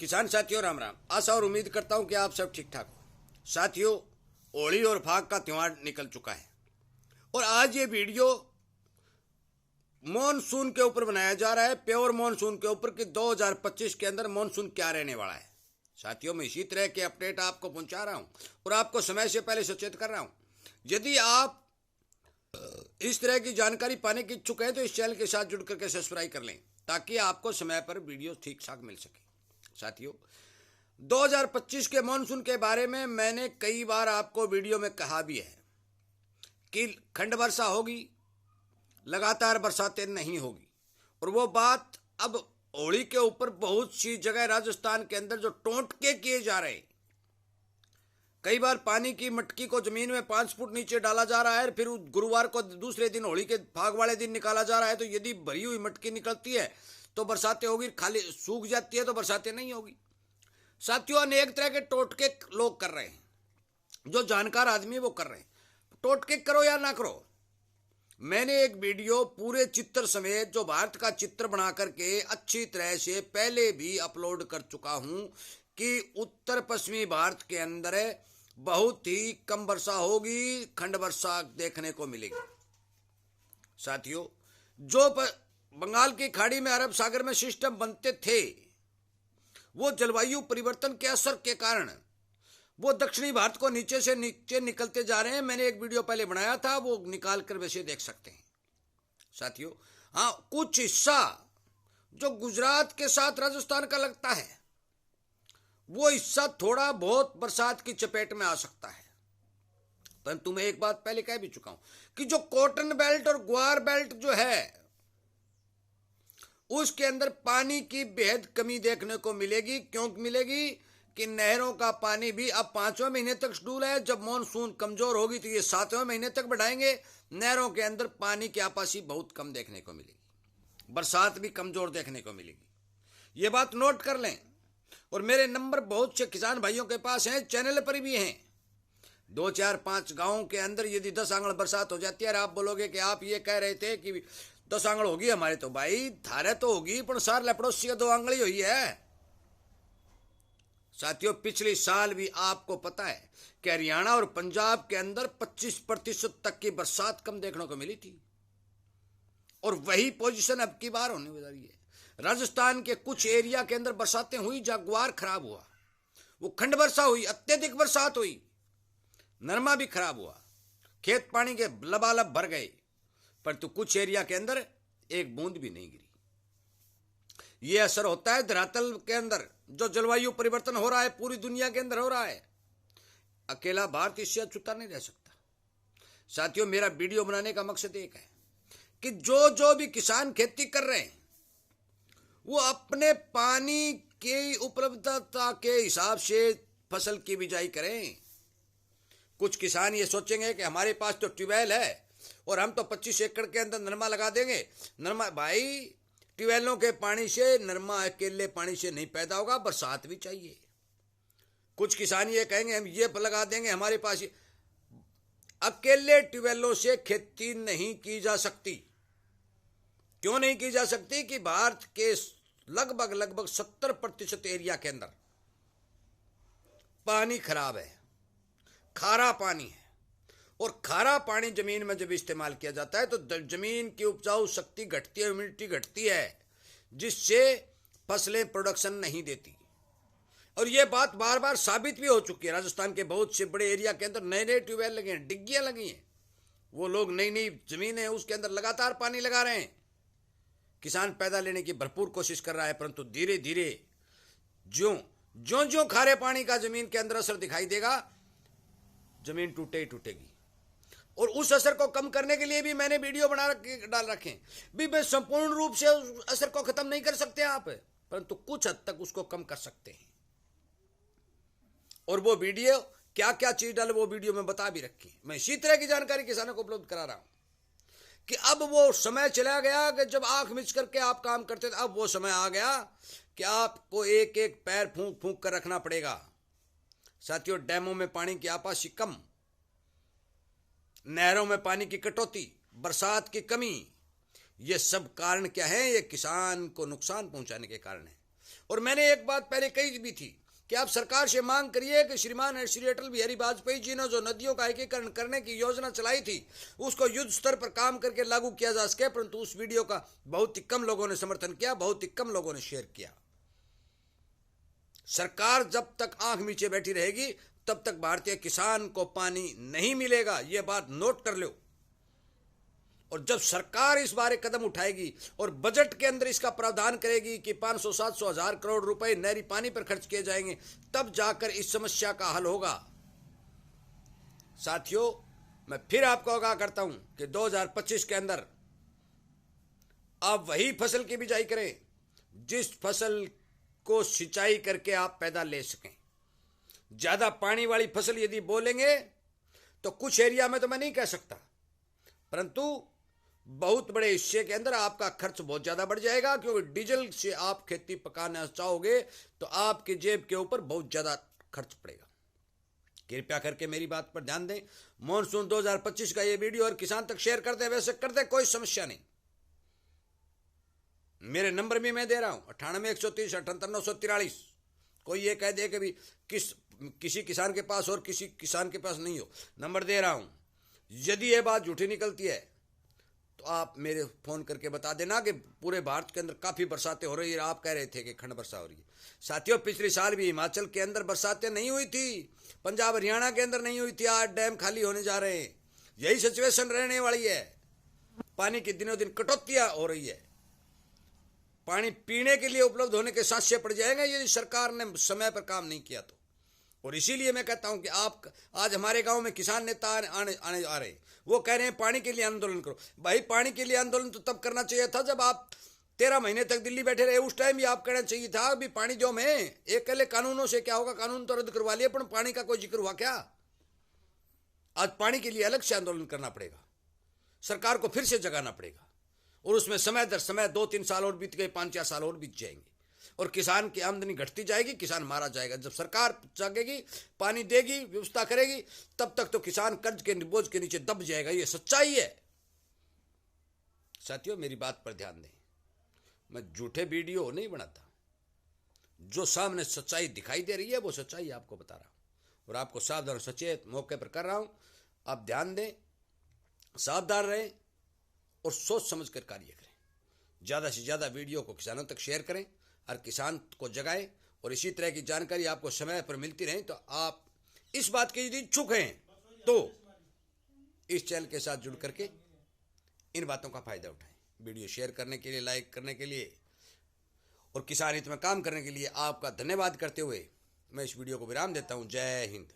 किसान साथियों राम राम। आशा और उम्मीद करता हूं कि आप सब ठीक ठाक हो। साथियों, होली और फाग का त्यौहार निकल चुका है और आज ये वीडियो मॉनसून के ऊपर बनाया जा रहा है, प्योर मॉनसून के ऊपर कि 2025 के अंदर मॉनसून क्या रहने वाला है। साथियों, मैं इसी तरह के अपडेट आपको पहुंचा रहा हूं और आपको समय से पहले सचेत कर रहा हूं। यदि आप इस तरह की जानकारी पाने के इच्छुक हैं तो इस चैनल के साथ जुड़ करके सब्सक्राइब कर लें ताकि आपको समय पर वीडियो ठीक ठाक मिल सके। साथियों, 2025 के मॉनसून के बारे में मैंने कई बार आपको वीडियो में कहा भी है कि खंड वर्षा होगी, लगातार बरसातें नहीं होगी। और वो बात अब होली के ऊपर बहुत सी जगह राजस्थान के अंदर जो टोटके किए जा रहे हैं, कई बार पानी की मटकी को जमीन में 5 फुट नीचे डाला जा रहा है, फिर गुरुवार को दूसरे दिन होली के फाग वाले दिन निकाला जा रहा है। तो यदि भरी हुई मटकी निकलती है तो बरसातें होगी, खाली सूख जाती है तो बरसातें नहीं होगी। साथियों, अनेक तरह के टोटके लोग कर रहे हैं, जो जानकार आदमी वो कर रहे हैं। टोटके करो या ना करो, मैंने एक वीडियो पूरे चित्र समेत जो भारत का चित्र बना करके अच्छी तरह से पहले भी अपलोड कर चुका हूं कि उत्तर पश्चिमी भारत के अंदर बहुत ही कम वर्षा होगी, खंड वर्षा देखने को मिलेगी। साथियों, जो बंगाल की खाड़ी में, अरब सागर में सिस्टम बनते थे, वो जलवायु परिवर्तन के असर के कारण वो दक्षिणी भारत को नीचे से नीचे निकलते जा रहे हैं। मैंने एक वीडियो पहले बनाया था, वो निकाल कर वैसे देख सकते हैं। साथियों, हाँ, कुछ हिस्सा जो गुजरात के साथ राजस्थान का लगता है, वो हिस्सा थोड़ा बहुत बरसात की चपेट में आ सकता है। परंतु मैं एक बात पहले कह भी चुका हूं कि जो कॉटन बेल्ट और ग्वार बेल्ट जो है, उसके अंदर पानी की बेहद कमी देखने को मिलेगी। क्यों मिलेगी कि नहरों का पानी भी अब 5वें महीने तक शेड्यूल है। जब मानसून कमजोर होगी तो ये 7वें महीने तक बढ़ाएंगे। नहरों के अंदर पानी की आपासी बहुत कम देखने को मिलेगी, बरसात भी कमजोर देखने को मिलेगी। ये बात नोट कर लें। और मेरे नंबर बहुत से किसान भाइयों के पास हैं, चैनल पर भी हैं। 2, 4, 5 गांवों के अंदर यदि 10 आंगड़ बरसात हो जाती है और आप बोलोगे कि आप ये कह रहे थे कि 10 आंगड़ होगी हमारे, तो भाई थारे तो होगी, पर सार लपड़ोसी का 2 आंगड़ी हुई है। साथियों, पिछले साल भी आपको पता है कि हरियाणा और पंजाब के अंदर 25% तक की बरसात कम देखने को मिली थी और वही पोजीशन अब की बार होने वाली है। राजस्थान के कुछ एरिया के अंदर बरसातें हुई, जागवार खराब हुआ, वो खंड वर्षा हुई, अत्यधिक बरसात हुई, नरमा भी खराब हुआ, खेत पानी के लबालब भर गए, परंतु कुछ एरिया के अंदर एक बूंद भी नहीं गिरी। ये असर होता है धरातल के अंदर, जो जलवायु परिवर्तन हो रहा है पूरी दुनिया के अंदर हो रहा है। अकेला भारत इससे अछूता नहीं रह सकता। साथियों, मेरा वीडियो बनाने का मकसद एक है कि जो भी किसान खेती कर रहे हैं वो अपने पानी की उपलब्धता के हिसाब से फसल की बिजाई करें। कुछ किसान ये सोचेंगे कि हमारे पास तो ट्यूबवेल है और हम तो 25 एकड़ के अंदर नरमा लगा देंगे। नरमा भाई, ट्यूबवेलों के पानी से नरमा अकेले पानी से नहीं पैदा होगा, बरसात भी चाहिए। कुछ किसान ये कहेंगे हम ये लगा देंगे, हमारे पास अकेले ट्यूबवेलों से खेती नहीं की जा सकती। क्यों नहीं की जा सकती कि भारत के लगभग 70% एरिया के अंदर पानी खराब है, खारा पानी है। और खारा पानी जमीन में जब इस्तेमाल किया जाता है तो जमीन की उपजाऊ शक्ति घटती है, ह्यूमिडिटी घटती है, जिससे फसलें प्रोडक्शन नहीं देती। और यह बात बार बार साबित भी हो चुकी है। राजस्थान के बहुत से बड़े एरिया के अंदर नए नए ट्यूबवेल लगे हैं, डिग्गियां लगी हैं, वो लोग नई नई जमीन है उसके अंदर लगातार पानी लगा रहे हैं। किसान पैदा लेने की भरपूर कोशिश कर रहा है, परंतु धीरे धीरे ज्यों खारे पानी का जमीन के अंदर असर दिखाई देगा, जमीन टूटे ही टूटेगी। और उस असर को कम करने के लिए भी मैंने वीडियो डाल रखे भी। मैं संपूर्ण रूप से उस असर को खत्म नहीं कर सकते आप, परंतु कुछ हद तक उसको कम कर सकते हैं। और वो वीडियो क्या क्या चीज डाले वो वीडियो में बता भी रखी। मैं इसी तरह की जानकारी किसानों को उपलब्ध करा रहा हूं कि अब वो समय चला गया कि जब आंख मिच करके आप काम करते थे। अब वो समय आ गया कि आपको एक एक पैर फूंक फूंक कर रखना पड़ेगा। साथियों, डैमों में पानी की आपासी कम, नहरों में पानी की कटौती, बरसात की कमी, ये सब कारण क्या है? ये किसान को नुकसान पहुंचाने के कारण है। और मैंने एक बात पहले कही भी थी कि आप सरकार से मांग करिए कि श्रीमान श्री अटल बिहारी वाजपेयी जी ने जो नदियों का एकीकरण करने की योजना चलाई थी उसको युद्ध स्तर पर काम करके लागू किया जा सके, परंतु उस वीडियो का बहुत ही कम लोगों ने समर्थन किया, बहुत ही कम लोगों ने शेयर किया। सरकार जब तक आंख नीचे बैठी रहेगी तब तक भारतीय किसान को पानी नहीं मिलेगा, यह बात नोट कर लो। और जब सरकार इस बारे कदम उठाएगी और बजट के अंदर इसका प्रावधान करेगी कि 500-700 हजार करोड़ रुपए नहरी पानी पर खर्च किए जाएंगे, तब जाकर इस समस्या का हल होगा। साथियों, मैं फिर आपको आगाह करता हूं कि 2025 के अंदर आप वही फसल की बिजाई करें जिस फसल को सिंचाई करके आप पैदा ले सकें। ज्यादा पानी वाली फसल यदि बोलेंगे तो कुछ एरिया में तो मैं नहीं कह सकता, परंतु बहुत बड़े हिस्से के अंदर आपका खर्च बहुत ज्यादा बढ़ जाएगा, क्योंकि डीजल से आप खेती पकाना चाहोगे तो आपकी जेब के ऊपर बहुत ज्यादा खर्च पड़ेगा। कृपया करके मेरी बात पर ध्यान दें। मॉनसून 2025 का ये वीडियो और किसान तक शेयर करते हैं, वैसे करते कोई समस्या नहीं। मेरे नंबर भी मैं दे रहा हूं 98-130-78-943। कोई ये कह दे कि भी किसी किसान के पास और किसी किसान के पास नहीं हो, नंबर दे रहा हूं। यदि ये बात झूठी निकलती है तो आप मेरे फोन करके बता देना कि पूरे भारत के अंदर काफी बरसातें हो रही है, आप कह रहे थे कि खंड वर्षा हो रही है। साथियों, पिछले साल भी हिमाचल के अंदर बरसातें नहीं हुई थी, पंजाब हरियाणा के अंदर नहीं हुई थी, आज डैम खाली होने जा रहे हैं। यही सिचुएशन रहने वाली है। पानी की दिनों दिन कटौतियां हो रही है। पानी पीने के लिए उपलब्ध होने के सांसे पड़ जाएंगे यदि सरकार ने समय पर काम नहीं किया तो। और इसीलिए मैं कहता हूं कि आप आज हमारे गांव में किसान नेता आने आ रहे हैं, वो कह रहे हैं पानी के लिए आंदोलन करो। भाई, पानी के लिए आंदोलन तो तब करना चाहिए था जब आप 13 महीने तक दिल्ली बैठे रहे, उस टाइम भी आप कहना चाहिए था भी पानी जो में एक कले कानूनों से क्या होगा, कानून तो रद्द करवा लिए, पर पानी का कोई जिक्र हुआ क्या? आज पानी के लिए अलग से आंदोलन करना पड़ेगा, सरकार को फिर से जगाना पड़ेगा, और उसमें समय दर समय 2-3 साल और बीत गए, 5-4 साल और बीत जाएंगे, और किसान की आमदनी घटती जाएगी, किसान मारा जाएगा। जब सरकार जागेगी, पानी देगी, व्यवस्था करेगी, तब तक तो किसान कर्ज के बोझ के नीचे दब जाएगा। ये सच्चाई है। साथियों, मेरी बात पर ध्यान दें। मैं झूठे वीडियो नहीं बनाता, जो सामने सच्चाई दिखाई दे रही है वो सच्चाई आपको बता रहा हूं, और आपको सावधान सचेत मौके पर कर रहा हूं। आप ध्यान दें, सावधान रहें और सोच समझ कर कार्य करें। ज्यादा से ज्यादा वीडियो को किसानों तक शेयर करें और किसान को जगाएं, और इसी तरह की जानकारी आपको समय पर मिलती रहे। तो आप इस बात के यदि इच्छुक हैं तो इस चैनल के साथ जुड़ करके इन बातों का फायदा उठाएं। वीडियो शेयर करने के लिए, लाइक करने के लिए और किसान हित में काम करने के लिए आपका धन्यवाद करते हुए मैं इस वीडियो को विराम देता हूं। जय हिंद।